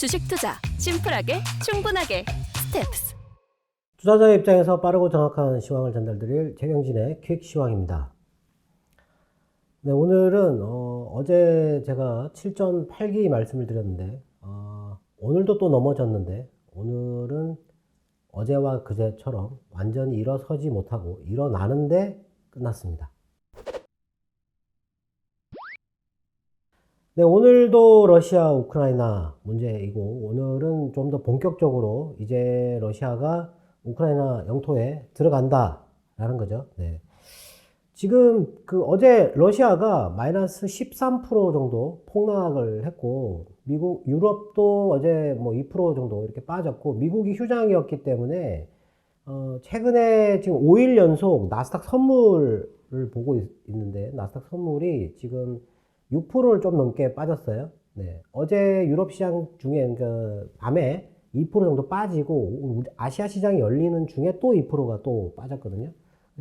주식 투자 심플하게 충분하게 스텝스. 투자자의 입장에서 빠르고 정확한 시황을 전달드릴 최경진의 퀵 시황입니다. 네, 오늘은 어제 제가 7.8기 말씀을 드렸는데 오늘도 또 넘어졌는데 오늘은 어제와 그제처럼 완전히 일어서지 못하고 일어나는데 끝났습니다. 네, 오늘도 러시아 우크라이나 문제이고 오늘은 좀 더 본격적으로 이제 러시아가 우크라이나 영토에 들어간다 라는 거죠. 네. 지금 어제 러시아가 마이너스 13% 정도 폭락을 했고 미국 유럽도 어제 뭐 2% 정도 이렇게 빠졌고 미국이 휴장이었기 때문에 최근에 지금 5일 연속 나스닥 선물을 보고 있는데 나스닥 선물이 지금 6%를 좀 넘게 빠졌어요. 네. 어제 유럽 시장 중에 밤에 2% 정도 빠지고 아시아 시장이 열리는 중에 또 2%가 또 빠졌거든요.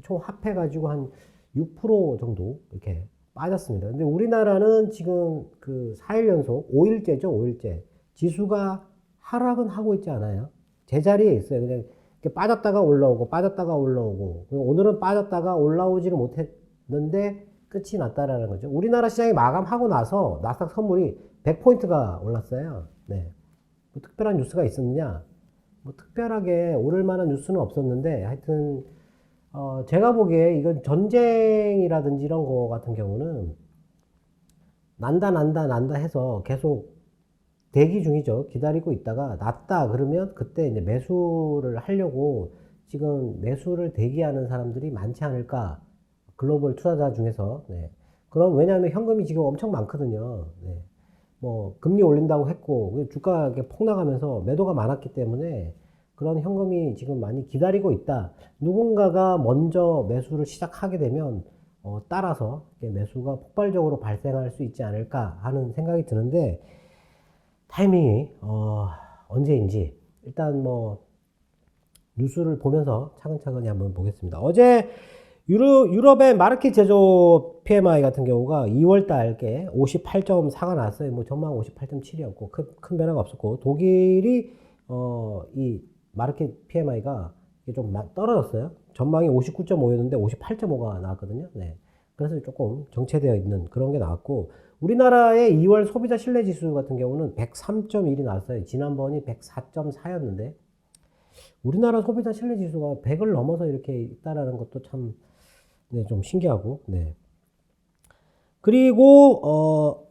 총 합해가지고 한 6% 정도 이렇게 빠졌습니다. 근데 우리나라는 지금 4일 연속 5일째죠. 5일째 지수가 하락은 하고 있지 않아요. 제자리에 있어요. 그냥 이렇게 빠졌다가 올라오고 빠졌다가 올라오고 오늘은 빠졌다가 올라오지를 못했는데 끝이 났다라는 거죠. 우리나라 시장이 마감하고 나서 나스닥 선물이 100포인트가 올랐어요. 네. 뭐 특별한 뉴스가 있었느냐? 뭐 특별하게 오를 만한 뉴스는 없었는데 하여튼 제가 보기에 이건 전쟁이라든지 이런 거 같은 경우는 난다 해서 계속 대기 중이죠. 기다리고 있다가 났다 그러면 그때 이제 매수를 하려고 지금 매수를 대기하는 사람들이 많지 않을까. 글로벌 투자자 중에서. 네. 그럼 왜냐하면 현금이 지금 엄청 많거든요. 네. 뭐 금리 올린다고 했고 주가가 이렇게 폭락하면서 매도가 많았기 때문에 그런 현금이 지금 많이 기다리고 있다. 누군가가 먼저 매수를 시작하게 되면 따라서 매수가 폭발적으로 발생할 수 있지 않을까 하는 생각이 드는데 타이밍이 언제인지 일단 뭐 뉴스를 보면서 차근차근히 한번 보겠습니다. 어제 유럽의 마르켓 제조 PMI 같은 경우가 2월 달께 58.4가 나왔어요. 뭐 전망 58.7이었고 큰 변화가 없었고 독일이 이 마르켓 PMI가 좀 떨어졌어요. 전망이 59.5였는데 58.5가 나왔거든요. 네. 그래서 조금 정체되어 있는 그런 게 나왔고 우리나라의 2월 소비자 신뢰 지수 같은 경우는 103.1이 나왔어요. 지난번이 104.4였는데 우리나라 소비자 신뢰 지수가 100을 넘어서 이렇게 있다라는 것도 참 네, 좀 신기하고, 네. 그리고,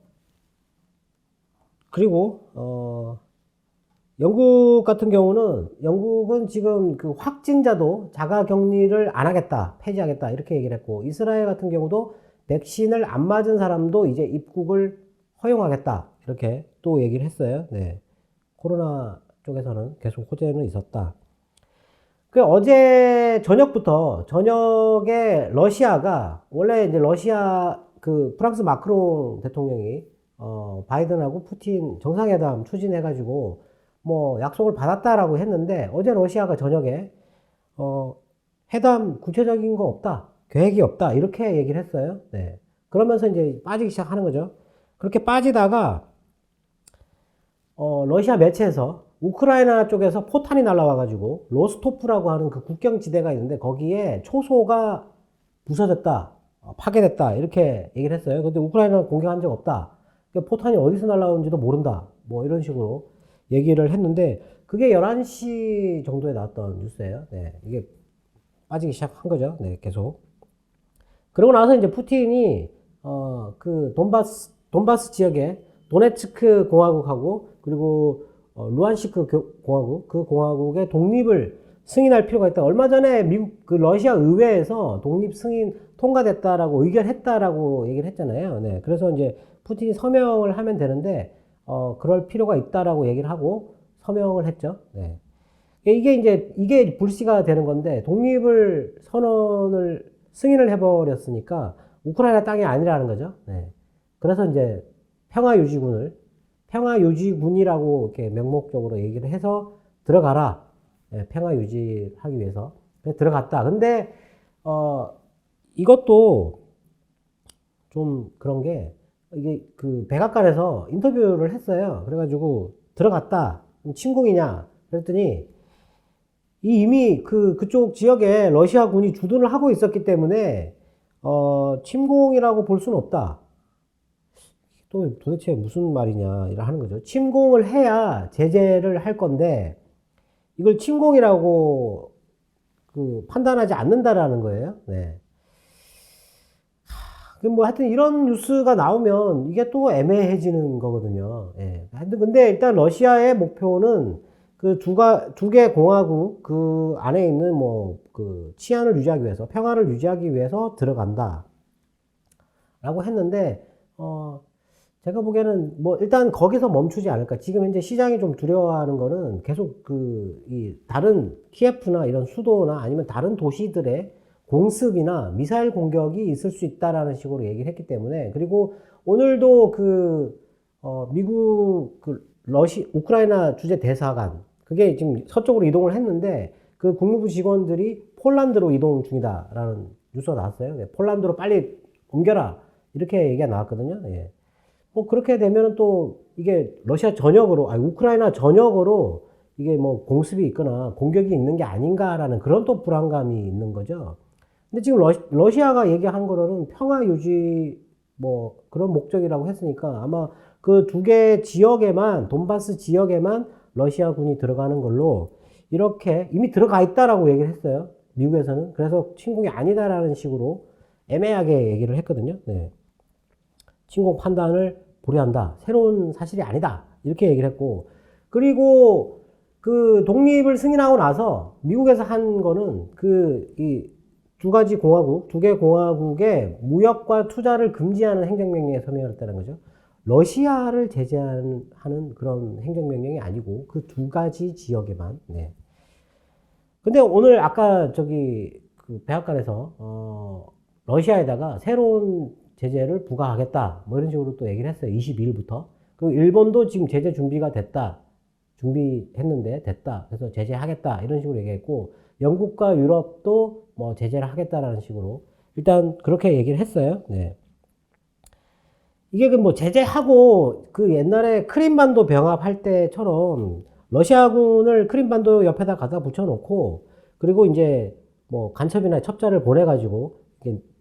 영국 같은 경우는, 영국은 지금 확진자도 자가 격리를 안 하겠다, 폐지하겠다, 이렇게 얘기를 했고, 이스라엘 같은 경우도 백신을 안 맞은 사람도 이제 입국을 허용하겠다, 이렇게 또 얘기를 했어요. 네. 코로나 쪽에서는 계속 호재는 있었다. 어제 저녁에 러시아가 원래 이제 러시아 프랑스 마크롱 대통령이 바이든하고 푸틴 정상회담 추진해가지고 뭐 약속을 받았다라고 했는데 어제 러시아가 저녁에 회담 구체적인 거 없다, 계획이 없다 이렇게 얘기를 했어요. 네. 그러면서 이제 빠지기 시작하는 거죠. 그렇게 빠지다가 러시아 매체에서 우크라이나 쪽에서 포탄이 날라와가지고 로스토프라고 하는 그 국경지대가 있는데 거기에 초소가 부서졌다, 파괴됐다 이렇게 얘기를 했어요. 근데 우크라이나는 공격한 적 없다. 그러니까 포탄이 어디서 날라오는지도 모른다. 뭐 이런 식으로 얘기를 했는데 그게 11시 정도에 나왔던 뉴스예요. 네, 이게 빠지기 시작한 거죠. 네, 계속. 그러고 나서 이제 푸틴이 돈바스 지역에 도네츠크 공화국하고 그리고 루안시크 공화국 그 공화국의 독립을 승인할 필요가 있다. 얼마 전에 미국 러시아 의회에서 독립 승인 통과됐다라고 의결했다라고 얘기를 했잖아요. 네. 그래서 이제 푸틴이 서명을 하면 되는데 그럴 필요가 있다라고 얘기를 하고 서명을 했죠. 네. 이게 불씨가 되는 건데 독립을 승인을 해버렸으니까 우크라이나 땅이 아니라는 거죠. 네. 그래서 이제 평화유지군이라고 이렇게 명목적으로 얘기를 해서 들어가라. 네, 평화 유지하기 위해서. 들어갔다. 근데, 이것도 좀 그런 게, 이게 백악관에서 인터뷰를 했어요. 그래가지고 들어갔다. 침공이냐? 그랬더니 이미 그쪽 지역에 러시아군이 주둔을 하고 있었기 때문에 침공이라고 볼 수는 없다. 또 도대체 무슨 말이냐 하는 거죠. 침공을 해야 제재를 할 건데 이걸 침공이라고 판단하지 않는다라는 거예요. 네. 뭐 하여튼 이런 뉴스가 나오면 이게 또 애매해지는 거거든요. 예. 근데 일단 러시아의 목표는 그 두 개 공화국 그 안에 있는 치안을 유지하기 위해서, 평화를 유지하기 위해서 들어간다. 라고 했는데, 제가 보기에는 일단 거기서 멈추지 않을까. 지금 현재 시장이 좀 두려워하는 거는 계속 이 다른 키예프나 이런 수도나 아니면 다른 도시들의 공습이나 미사일 공격이 있을 수 있다라는 식으로 얘기를 했기 때문에, 그리고 오늘도 미국 우크라이나 주재 대사관, 그게 지금 서쪽으로 이동을 했는데, 그 국무부 직원들이 폴란드로 이동 중이다라는 뉴스가 나왔어요. 네, 폴란드로 빨리 옮겨라. 이렇게 얘기가 나왔거든요. 예. 그렇게 되면은 또 이게 러시아 전역으로, 우크라이나 전역으로 이게 공습이 있거나 공격이 있는 게 아닌가라는 그런 또 불안감이 있는 거죠. 근데 지금 러시아가 얘기한 거로는 평화 유지 그런 목적이라고 했으니까 아마 그 두 개 지역에만, 돈바스 지역에만 러시아군이 들어가는 걸로 이렇게 이미 들어가 있다라고 얘기를 했어요. 미국에서는. 그래서 침공이 아니다라는 식으로 애매하게 얘기를 했거든요. 네. 침공 판단을 보류한다. 새로운 사실이 아니다. 이렇게 얘기를 했고, 그리고 그 독립을 승인하고 나서 미국에서 한 거는 이 두 가지 공화국, 두 개 공화국의 무역과 투자를 금지하는 행정명령에 서명을 했다는 거죠. 러시아를 제재하는 그런 행정명령이 아니고 그 두 가지 지역에만. 네. 근데 오늘 아까 그 백악관에서 러시아에다가 새로운 제재를 부과하겠다. 이런 식으로 또 얘기를 했어요. 22일부터. 그리고 일본도 지금 제재 준비가 됐다. 준비했는데 됐다. 그래서 제재하겠다. 이런 식으로 얘기했고, 영국과 유럽도 제재를 하겠다라는 식으로 일단 그렇게 얘기를 했어요. 네. 이게 제재하고 옛날에 크림반도 병합할 때처럼 러시아군을 크림반도 옆에다 갖다 붙여놓고, 그리고 이제 간첩이나 첩자를 보내가지고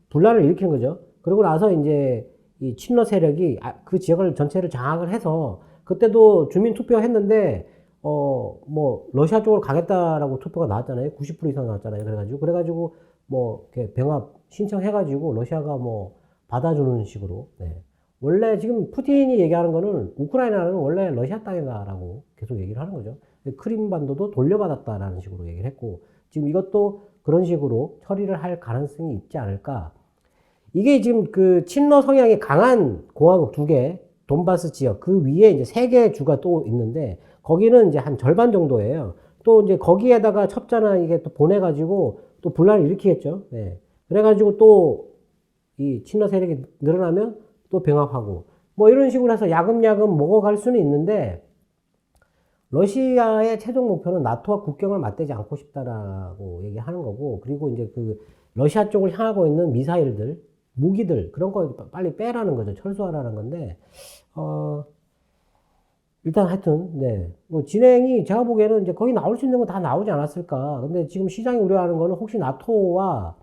분란을 일으키는 거죠. 그러고 나서 이제 이 친러 세력이 그 지역을 전체를 장악을 해서, 그때도 주민 투표했는데 러시아 쪽으로 가겠다라고 투표가 나왔잖아요. 90% 이상 나왔잖아요. 그래가지고 이렇게 병합 신청해가지고 러시아가 받아주는 식으로. 네. 원래 지금 푸틴이 얘기하는 거는 우크라이나는 원래 러시아 땅이다라고 계속 얘기를 하는 거죠. 크림반도도 돌려받았다라는 식으로 얘기를 했고, 지금 이것도 그런 식으로 처리를 할 가능성이 있지 않을까. 이게 지금 친러 성향이 강한 공화국 두 개, 돈바스 지역, 그 위에 이제 세 개의 주가 또 있는데, 거기는 이제 한 절반 정도예요. 또 이제 거기에다가 첩자나 이게 또 보내가지고 또 분란을 일으키겠죠. 네. 그래가지고 또 이 친러 세력이 늘어나면 또 병합하고, 이런 식으로 해서 야금야금 먹어갈 수는 있는데, 러시아의 최종 목표는 나토와 국경을 맞대지 않고 싶다라고 얘기하는 거고, 그리고 이제 러시아 쪽을 향하고 있는 미사일들, 무기들, 그런 거 빨리 빼라는 거죠. 철수하라는 건데, 일단 하여튼, 네. 진행이 제가 보기에는 이제 거의 나올 수 있는 건 다 나오지 않았을까. 근데 지금 시장이 우려하는 거는 혹시 나토와,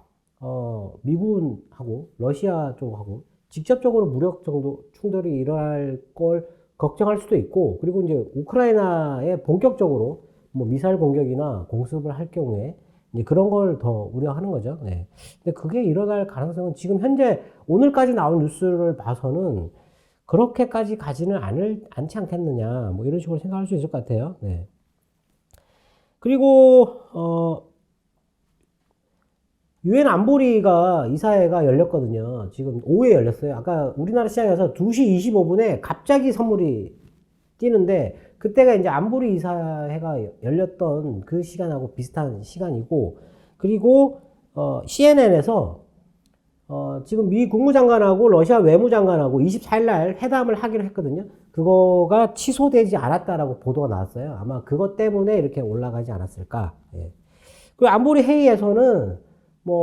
미군하고, 러시아 쪽하고, 직접적으로 무력 정도 충돌이 일어날 걸 걱정할 수도 있고, 그리고 이제 우크라이나에 본격적으로 미사일 공격이나 공습을 할 경우에 이제 그런 걸 더 우려하는 거죠. 네. 근데 그게 일어날 가능성은 지금 현재 오늘까지 나온 뉴스를 봐서는 그렇게까지 가지는 않지 않겠느냐, 이런 식으로 생각할 수 있을 것 같아요. 네. 그리고 유엔 안보리가 이사회가 열렸거든요. 지금 오후에 열렸어요. 아까 우리나라 시장에서 2시 25분에 갑자기 선물이 뛰는데, 그때가 이제 안보리 이사회가 열렸던 그 시간하고 비슷한 시간이고, 그리고 CNN에서 지금 미 국무장관하고 러시아 외무장관하고 24일 날 회담을 하기로 했거든요. 그거가 취소되지 않았다라고 보도가 나왔어요. 아마 그것 때문에 이렇게 올라가지 않았을까. 예. 그 안보리 회의에서는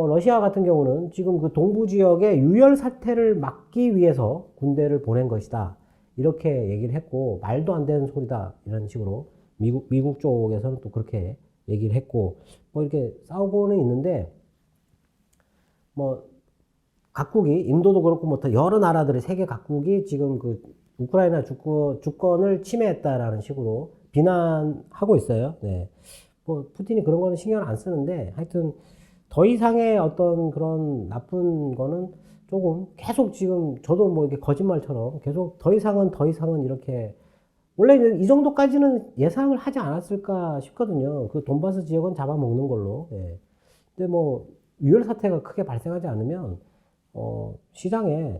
러시아 같은 경우는 지금 그 동부 지역의 유혈 사태를 막기 위해서 군대를 보낸 것이다. 이렇게 얘기를 했고, 말도 안 되는 소리다 이런 식으로 미국 쪽에서는 또 그렇게 얘기를 했고, 뭐 이렇게 싸우고는 있는데, 뭐 각국이 인도도 그렇고 뭐 여러 나라들의 세계 각국이 지금 그 우크라이나 주권을 침해했다라는 식으로 비난하고 있어요. 네. 뭐 푸틴이 그런 거는 신경을 안 쓰는데, 하여튼 더 이상의 어떤 그런 나쁜 거는 조금 계속 지금 저도 뭐 이렇게 거짓말처럼 계속 더 이상은 이렇게, 원래 이 정도까지는 예상을 하지 않았을까 싶거든요. 그 돈바스 지역은 잡아먹는 걸로. 예. 근데 뭐 유혈 사태가 크게 발생하지 않으면 시장에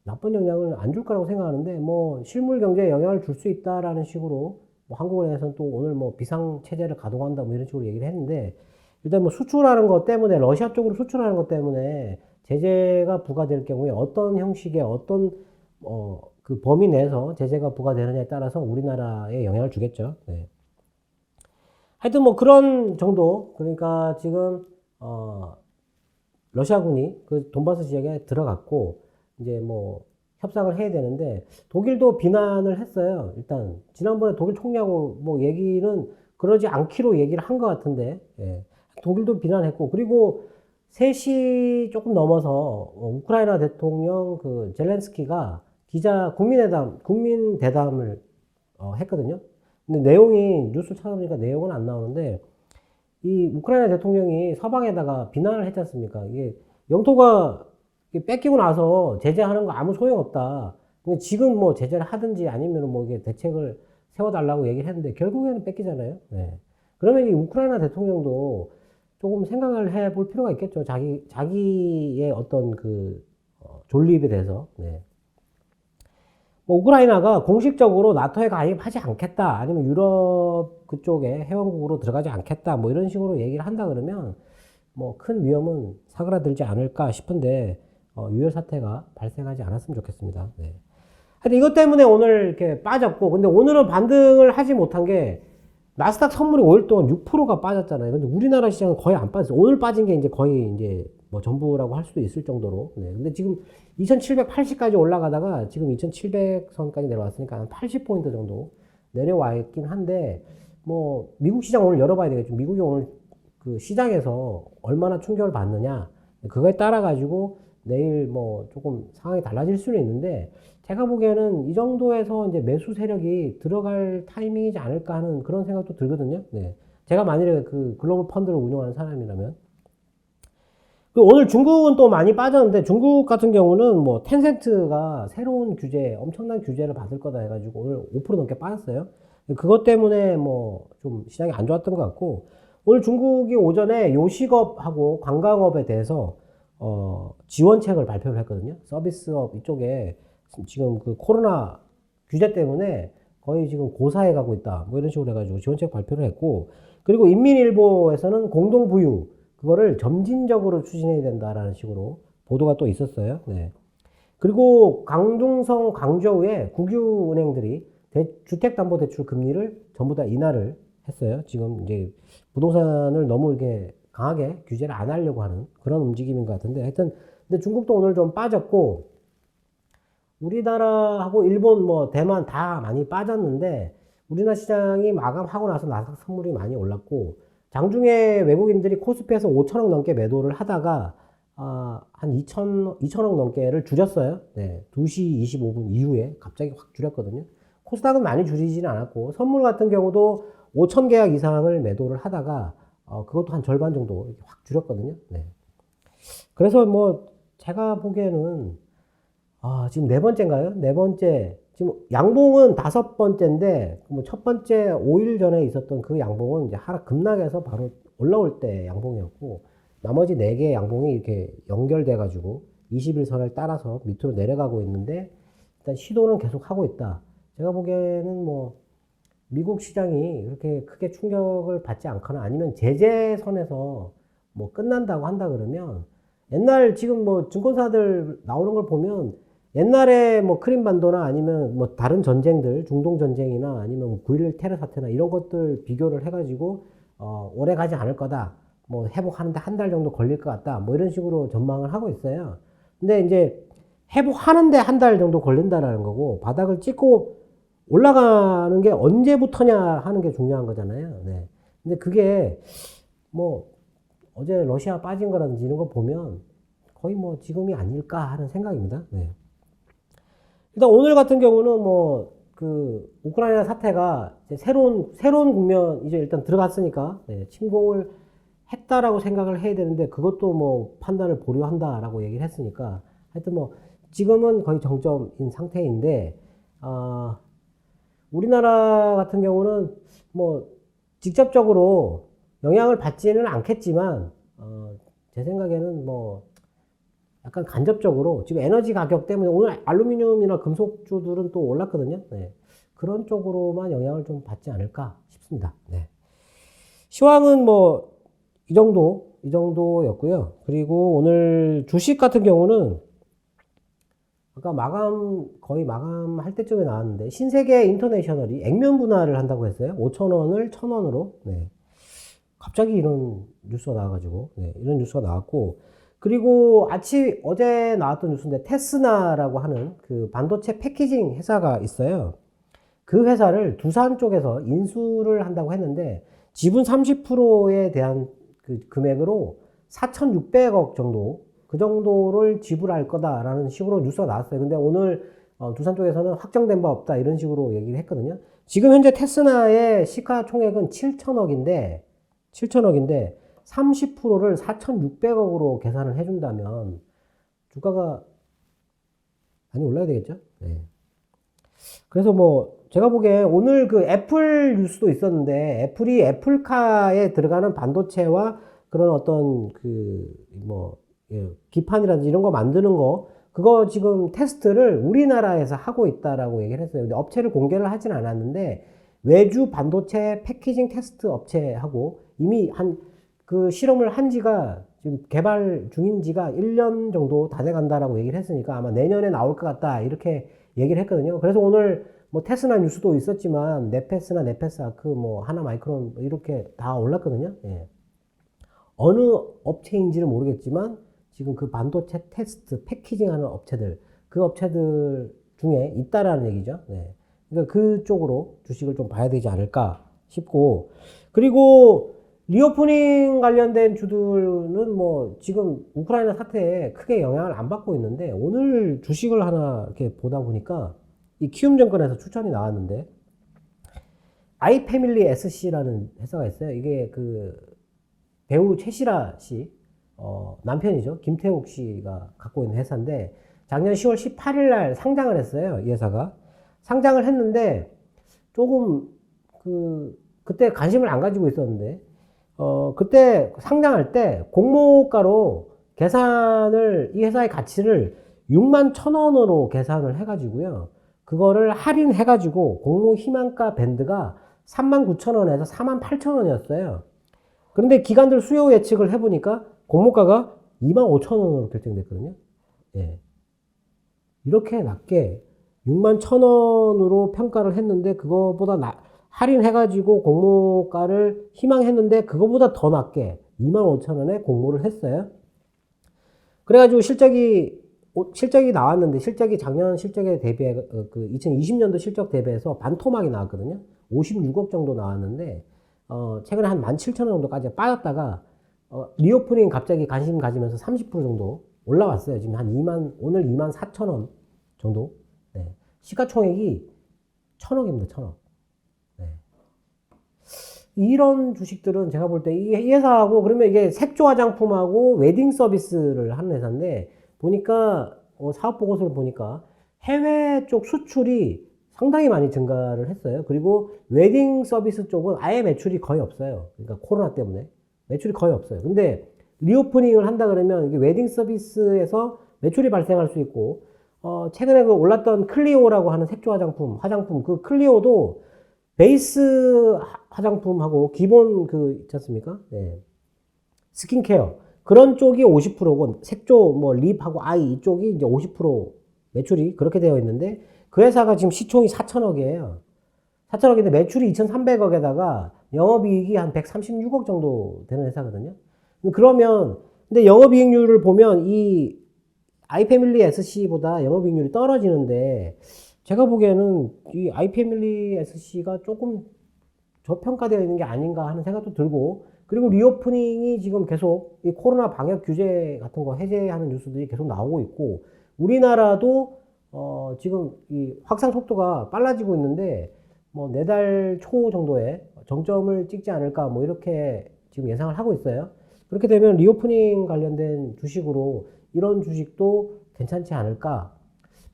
나쁜 영향을 안 줄 거라고 생각하는데, 뭐 실물 경제에 영향을 줄 수 있다라는 식으로 뭐 한국은행에서는 또 오늘 뭐 비상 체제를 가동한다 뭐 이런 식으로 얘기를 했는데, 일단 뭐 수출하는 것 때문에, 러시아 쪽으로 수출하는 것 때문에 제재가 부과될 경우에 어떤 형식의 어떤 그 범위 내에서 제재가 부과되느냐에 따라서 우리나라에 영향을 주겠죠. 네. 하여튼 뭐 그런 정도. 그러니까 지금 러시아군이 그 돈바스 지역에 들어갔고, 이제 뭐 협상을 해야 되는데, 독일도 비난을 했어요. 일단 지난번에 독일 총리하고 뭐 얘기는 그러지 않기로 얘기를 한 것 같은데, 예. 독일도 비난했고, 그리고 3시 조금 넘어서 우크라이나 대통령 그 젤렌스키가 국민 대담을 했거든요. 근데 내용이, 뉴스 찾아보니까 내용은 안 나오는데, 이 우크라이나 대통령이 서방에다가 비난을 했지 않습니까? 이게 영토가 뺏기고 나서 제재하는 거 아무 소용없다. 지금 뭐 제재를 하든지 아니면 뭐 이게 대책을 세워달라고 얘기를 했는데, 결국에는 뺏기잖아요. 네. 그러면 이 우크라이나 대통령도 조금 생각을 해볼 필요가 있겠죠. 자기의 어떤 그 존립에 대해서. 네. 뭐 우크라이나가 공식적으로 나토에 가입하지 않겠다, 아니면 유럽 그쪽에 회원국으로 들어가지 않겠다, 뭐 이런 식으로 얘기를 한다 그러면 뭐 큰 위험은 사그라들지 않을까 싶은데, 유혈 사태가 발생하지 않았으면 좋겠습니다. 네. 하여튼 이것 때문에 오늘 이렇게 빠졌고, 근데 오늘은 반등을 하지 못한 게, 나스닥 선물이 5일 동안 6%가 빠졌잖아요. 근데 우리나라 시장은 거의 안 빠졌어요. 오늘 빠진 게 이제 거의 이제 뭐 전부라고 할 수도 있을 정도로. 네. 근데 지금 2780까지 올라가다가 지금 2700선까지 내려왔으니까 한 80포인트 정도 내려와 있긴 한데, 뭐 미국 시장 오늘 열어봐야 되겠죠. 미국이 오늘 그 시장에서 얼마나 충격을 받느냐, 그거에 따라 가지고 내일 뭐 조금 상황이 달라질 수는 있는데, 제가 보기에는 이 정도에서 이제 매수 세력이 들어갈 타이밍이지 않을까 하는 그런 생각도 들거든요. 네. 제가 만일에 그 글로벌 펀드를 운영하는 사람이라면. 오늘 중국은 또 많이 빠졌는데, 중국 같은 경우는 뭐 텐센트가 새로운 엄청난 규제를 받을 거다 해가지고 오늘 5% 넘게 빠졌어요. 그것 때문에 뭐 좀 시장이 안 좋았던 것 같고, 오늘 중국이 오전에 요식업하고 관광업에 대해서 지원책을 발표를 했거든요. 서비스업 이쪽에 지금 그 코로나 규제 때문에 거의 지금 고사해 가고 있다, 뭐 이런 식으로 해가지고 지원책 발표를 했고, 그리고 인민일보에서는 공동부유 그거를 점진적으로 추진해야 된다라는 식으로 보도가 또 있었어요. 네. 그리고 강중성, 광저우의 국유은행들이 주택담보대출 금리를 전부 다 인하를 했어요. 지금 이제 부동산을 너무 이렇게 강하게 규제를 안 하려고 하는 그런 움직임인 것 같은데, 하여튼 근데 중국도 오늘 좀 빠졌고, 우리나라하고 일본, 뭐 대만 다 많이 빠졌는데, 우리나라 시장이 마감하고 나서 나스닥 선물이 많이 올랐고, 장중에 외국인들이 코스피에서 5천억 넘게 매도를 하다가 한 2천억 넘게를 줄였어요. 네, 2시 25분 이후에 갑자기 확 줄였거든요. 코스닥은 많이 줄이지는 않았고, 선물 같은 경우도 5천 계약 이상을 매도를 하다가 그것도 한 절반 정도 이렇게 확 줄였거든요. 네. 그래서 뭐 제가 보기에는 지금 네 번째인가요? 네 번째. 지금 양봉은 5번째인데, 뭐 첫 번째 5일 전에 있었던 그 양봉은 이제 하락 급락해서 바로 올라올 때 양봉이었고, 나머지 4개의 양봉이 이렇게 연결돼가지고 21선을 따라서 밑으로 내려가고 있는데, 일단 시도는 계속 하고 있다. 제가 보기에는 뭐 미국 시장이 그렇게 크게 충격을 받지 않거나, 아니면 제재선에서 뭐 끝난다고 한다 그러면, 옛날 지금 뭐 증권사들 나오는 걸 보면 옛날에 뭐 크림반도나 아니면 뭐 다른 전쟁들, 중동 전쟁이나 아니면 9.11 테러 사태나 이런 것들 비교를 해가지고 오래 가지 않을 거다, 뭐 회복하는데 한 달 정도 걸릴 것 같다, 뭐 이런 식으로 전망을 하고 있어요. 근데 이제 회복하는데 한 달 정도 걸린다라는 거고, 바닥을 찍고 올라가는 게 언제부터냐 하는 게 중요한 거잖아요. 네. 근데 그게 뭐 어제 러시아 빠진 거라든지 이런 거 보면 거의 뭐 지금이 아닐까 하는 생각입니다. 네. 일단 오늘 같은 경우는 뭐 그 우크라이나 사태가 이제 새로운 국면 이제 일단 들어갔으니까 네, 침공을 했다라고 생각을 해야 되는데 그것도 뭐 판단을 보류한다라고 얘기를 했으니까 하여튼 뭐 지금은 거의 정점인 상태인데 우리나라 같은 경우는 뭐 직접적으로 영향을 받지는 않겠지만 제 생각에는 뭐 약간 간접적으로 지금 에너지 가격 때문에 오늘 알루미늄이나 금속주들은 또 올랐거든요. 네. 그런 쪽으로만 영향을 좀 받지 않을까 싶습니다. 네. 시황은 뭐 이 정도였고요. 그리고 오늘 주식 같은 경우는 아까 거의 마감할 때쯤에 나왔는데 신세계 인터내셔널이 액면 분할을 한다고 했어요. 5,000원을 1,000원으로. 네. 갑자기 이런 뉴스가 나와가지고 네, 이런 뉴스가 나왔고, 그리고 어제 나왔던 뉴스인데 테스나라고 하는 그 반도체 패키징 회사가 있어요. 그 회사를 두산 쪽에서 인수를 한다고 했는데 지분 30%에 대한 그 금액으로 4,600억 정도, 그 정도를 지불할 거다라는 식으로 뉴스가 나왔어요. 근데 오늘 두산 쪽에서는 확정된 바 없다 이런 식으로 얘기를 했거든요. 지금 현재 테스나의 시가총액은 7천억인데 30%를 4,600억으로 계산을 해준다면 주가가 많이 올라야 되겠죠? 네. 그래서 뭐 제가 보기에 오늘 그 애플 뉴스도 있었는데 애플이 애플카에 들어가는 반도체와 그런 어떤 기판이라든지 이런 거 만드는 거 그거 지금 테스트를 우리나라에서 하고 있다라고 얘기를 했어요. 근데 업체를 공개를 하진 않았는데 외주 반도체 패키징 테스트 업체하고 이미 그 실험을 한 지가 지금 개발 중인 지가 1년 정도 다 돼 간다라고 얘기를 했으니까 아마 내년에 나올 것 같다 이렇게 얘기를 했거든요. 그래서 오늘 뭐 테스나 뉴스도 있었지만 네페스나 네페스아크 뭐 하나마이크론 이렇게 다 올랐거든요. 예. 어느 업체인지는 모르겠지만 지금 그 반도체 테스트 패키징 하는 업체들, 그 업체들 중에 있다라는 얘기죠. 네. 그러니까 그쪽으로 주식을 좀 봐야 되지 않을까 싶고, 그리고 리오프닝 관련된 주들은 뭐 지금 우크라이나 사태에 크게 영향을 안 받고 있는데 오늘 주식을 하나 이렇게 보다 보니까 이 키움증권에서 추천이 나왔는데 아이패밀리 SC라는 회사가 있어요. 이게 그 배우 최시라 씨 남편이죠. 김태욱 씨가 갖고 있는 회사인데 작년 10월 18일 날 상장을 했어요. 이 회사가 상장을 했는데 조금 그때 관심을 안 가지고 있었는데 그때 상장할 때 공모가로 이 회사의 가치를 6만 1,000원으로 계산을 해가지고요. 그거를 할인해가지고 공모 희망가 밴드가 39,000원에서 48,000원이었어요. 그런데 기관들 수요 예측을 해보니까 공모가가 25,000원으로 결정됐거든요. 예. 이렇게 낮게 61,000원으로 평가를 했는데 그거보다 할인해가지고 공모가를 희망했는데 그거보다 더 낮게 25,000원에 공모를 했어요. 그래가지고 실적이 나왔는데 작년 실적에 대비해 그 2020년도 실적 대비해서 반토막이 나왔거든요. 56억 정도 나왔는데 최근에 한 17,000원 정도까지 빠졌다가 리오프닝 갑자기 관심 가지면서 30% 정도 올라왔어요. 지금 오늘 24,000원 정도. 네. 시가총액이 1,000억입니다. 1,000억. 네. 이런 주식들은 제가 볼 때 이 회사하고 그러면 이게 색조 화장품하고 웨딩 서비스를 하는 회사인데 보니까 사업 보고서를 보니까 해외 쪽 수출이 상당히 많이 증가를 했어요. 그리고 웨딩 서비스 쪽은 아예 매출이 거의 없어요. 그러니까 코로나 때문에 매출이 거의 없어요. 근데 리오프닝을 한다 그러면 이게 웨딩 서비스에서 매출이 발생할 수 있고 최근에 그 올랐던 클리오라고 하는 색조 화장품 그 클리오도 베이스 화장품하고 기본 있지 않습니까? 네. 스킨케어 그런 쪽이 50%고 색조 뭐 립하고 아이 이쪽이 이제 50% 매출이 그렇게 되어 있는데 그 회사가 지금 시총이 4천억이에요. 4천억인데 매출이 2,300억에다가 영업이익이 한 136억 정도 되는 회사거든요. 근데 영업이익률을 보면 이 i패밀리 SC보다 영업이익률이 떨어지는데 제가 보기에는 이 i패밀리 SC가 조금 저평가되어 있는 게 아닌가 하는 생각도 들고, 그리고 리오프닝이 지금 계속 이 코로나 방역 규제 같은 거 해제하는 뉴스들이 계속 나오고 있고, 우리나라도 지금 이 확산 속도가 빨라지고 있는데 뭐 내달 초 정도에 정점을 찍지 않을까 뭐 이렇게 지금 예상을 하고 있어요. 그렇게 되면 리오프닝 관련된 주식으로 이런 주식도 괜찮지 않을까.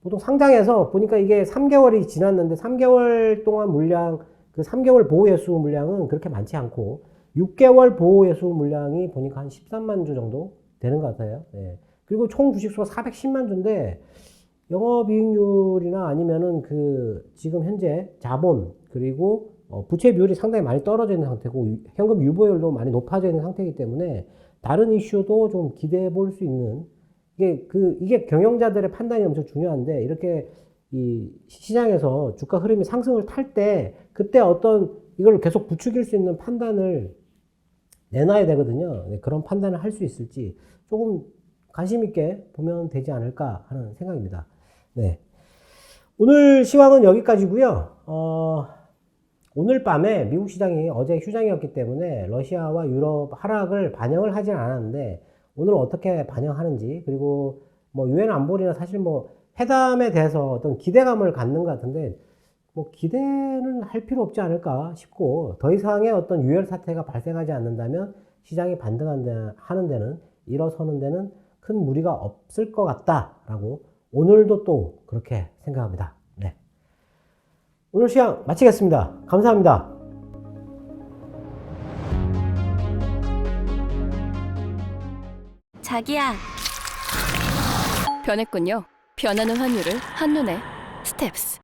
보통 상장해서 보니까 이게 3개월이 지났는데 3개월 동안 물량, 그 3개월 보호 예수 물량은 그렇게 많지 않고 6개월 보호 예수 물량이 보니까 한 13만 주 정도 되는 것 같아요. 예. 그리고 총 주식수가 410만 주인데 영업이익률이나 아니면은 그 지금 현재 자본 그리고 부채 비율이 상당히 많이 떨어져 있는 상태고 현금 유보율도 많이 높아져 있는 상태이기 때문에 다른 이슈도 좀 기대해 볼 수 있는, 이게 경영자들의 판단이 엄청 중요한데, 이렇게 이 시장에서 주가 흐름이 상승을 탈 때 그때 어떤 이걸 계속 부추길 수 있는 판단을 내놔야 되거든요. 네, 그런 판단을 할 수 있을지 조금 관심 있게 보면 되지 않을까 하는 생각입니다. 네. 오늘 시황은 여기까지고요. 오늘 밤에 미국 시장이 어제 휴장이었기 때문에 러시아와 유럽 하락을 반영을 하진 않았는데 오늘 어떻게 반영하는지, 그리고 뭐 유엔 안보리나 사실 뭐 회담에 대해서 어떤 기대감을 갖는 것 같은데 뭐 기대는 할 필요 없지 않을까 싶고, 더 이상의 어떤 유혈 사태가 발생하지 않는다면 시장이 반등하는 데는, 일어서는 데는 큰 무리가 없을 것 같다라고 오늘도 또 그렇게 생각합니다. 네. 오늘 시간 마치겠습니다. 감사합니다. 자기야. 변했군요. 변하는 환율을 한눈에. 스텝스.